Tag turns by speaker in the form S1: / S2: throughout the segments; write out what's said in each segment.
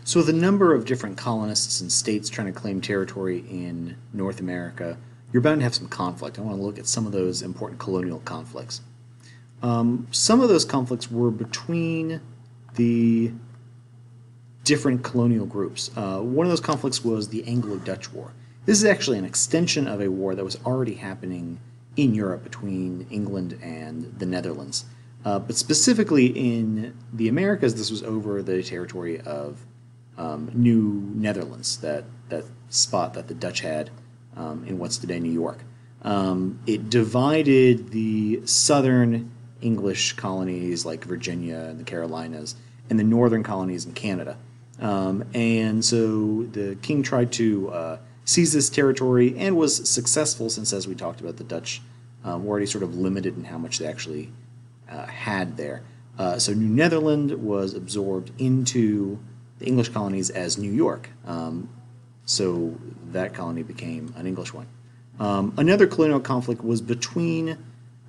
S1: So with a number of different colonists and states trying to claim territory in North America, you're bound to have some conflict. I want to look at some of those important colonial conflicts. Some of those conflicts were between the different colonial groups. One of those conflicts was the Anglo-Dutch War. This is actually an extension of a war that was already happening in Europe between England and the Netherlands. But specifically in the Americas, this was over the territory of New Netherlands, that spot that the Dutch had in what's today New York. It divided the southern English colonies like Virginia and the Carolinas and the northern colonies in Canada. And so the king tried to seize this territory and was successful since, as we talked about, the Dutch were already sort of limited in how much they actually had there. So New Netherland was absorbed into the English colonies as New York. So that colony became an English one. Another colonial conflict was between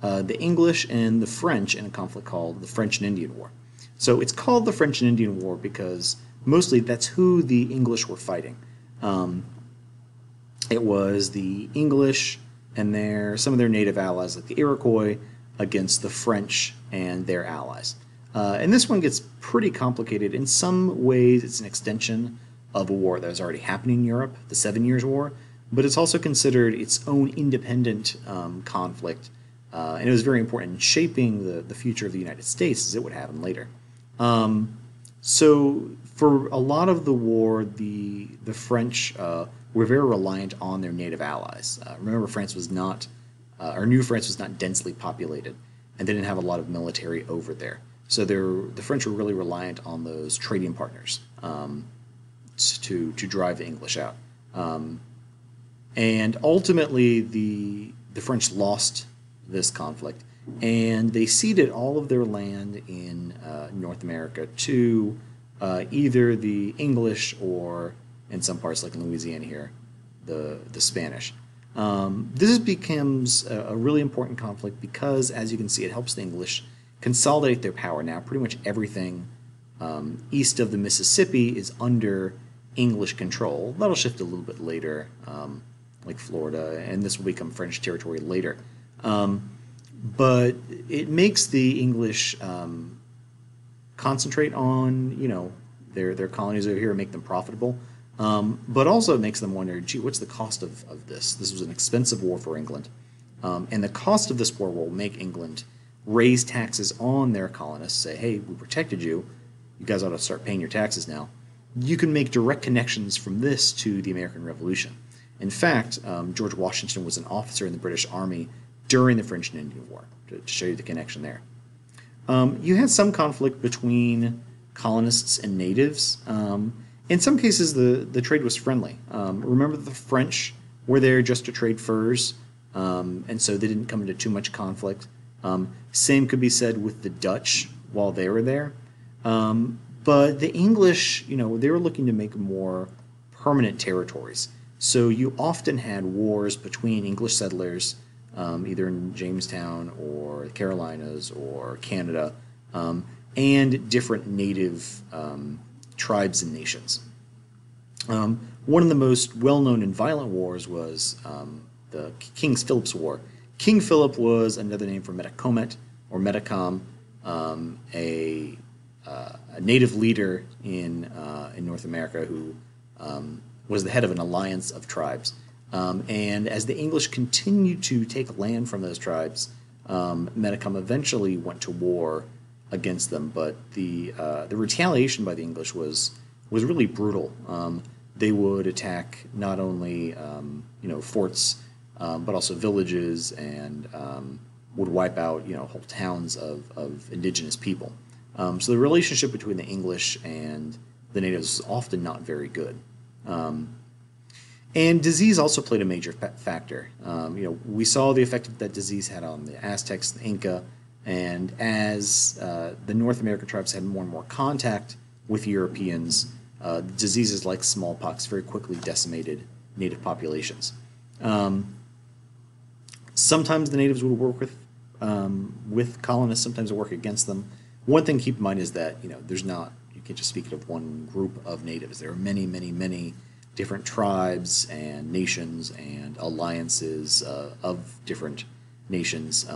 S1: the English and the French in a conflict called the French and Indian War. So it's called the French and Indian War because mostly that's who the English were fighting. It was the English and some of their native allies, like the Iroquois, against the French and their allies. And this one gets pretty complicated. In some ways, it's an extension of a war that was already happening in Europe, the 7 Years' War, but it's also considered its own independent conflict, and it was very important in shaping the future of the United States as it would happen later. So for a lot of the war, the French were very reliant on their native allies. Remember, France was not, or New France was not densely populated, and they didn't have a lot of military over there. So the French were really reliant on those trading partners to drive the English out. And ultimately, the French lost this conflict, and they ceded all of their land in North America to either the English or, in some parts like in Louisiana here, the Spanish. This becomes a really important conflict because, as you can see, it helps the English consolidate their power. Now, pretty much everything east of the Mississippi is under English control. That'll shift a little bit later, like Florida, and this will become French territory later. But it makes the English concentrate on, their colonies over here and make them profitable. But also it makes them wonder, gee, what's the cost of this? This was an expensive war for England. And the cost of this war will make England raise taxes on their colonists, say, hey, we protected you. You guys ought to start paying your taxes now. You can make direct connections from this to the American Revolution. In fact, George Washington was an officer in the British Army during the French and Indian War, to show you the connection there. You had some conflict between colonists and natives. In some cases, the trade was friendly. Remember, the French were there just to trade furs, and so they didn't come into too much conflict. Same could be said with the Dutch while they were there. But the English, they were looking to make more permanent territories. So you often had wars between English settlers, either in Jamestown or the Carolinas or Canada, and different native tribes and nations. One of the most well-known and violent wars was the King Philip's War. King Philip was another name for Metacomet or Metacom, a native leader in North America who was the head of an alliance of tribes. And as the English continued to take land from those tribes, Metacom eventually went to war against them. But the retaliation by the English was really brutal. They would attack not only forts, but also villages, and would wipe out whole towns of indigenous people. So the relationship between the English and the natives was often not very good. And disease also played a major factor. We saw the effect that disease had on the Aztecs, the Inca, and as the North American tribes had more and more contact with Europeans, diseases like smallpox very quickly decimated native populations. Sometimes the natives would work with colonists, sometimes they work against them. One thing to keep in mind is that you you can't just speak of one group of natives. There are many, many, many different tribes and nations and alliances of different nations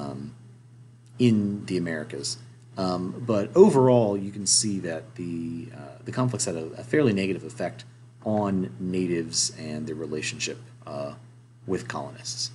S1: in the Americas. But overall, you can see that the conflicts had a fairly negative effect on natives and their relationship with colonists.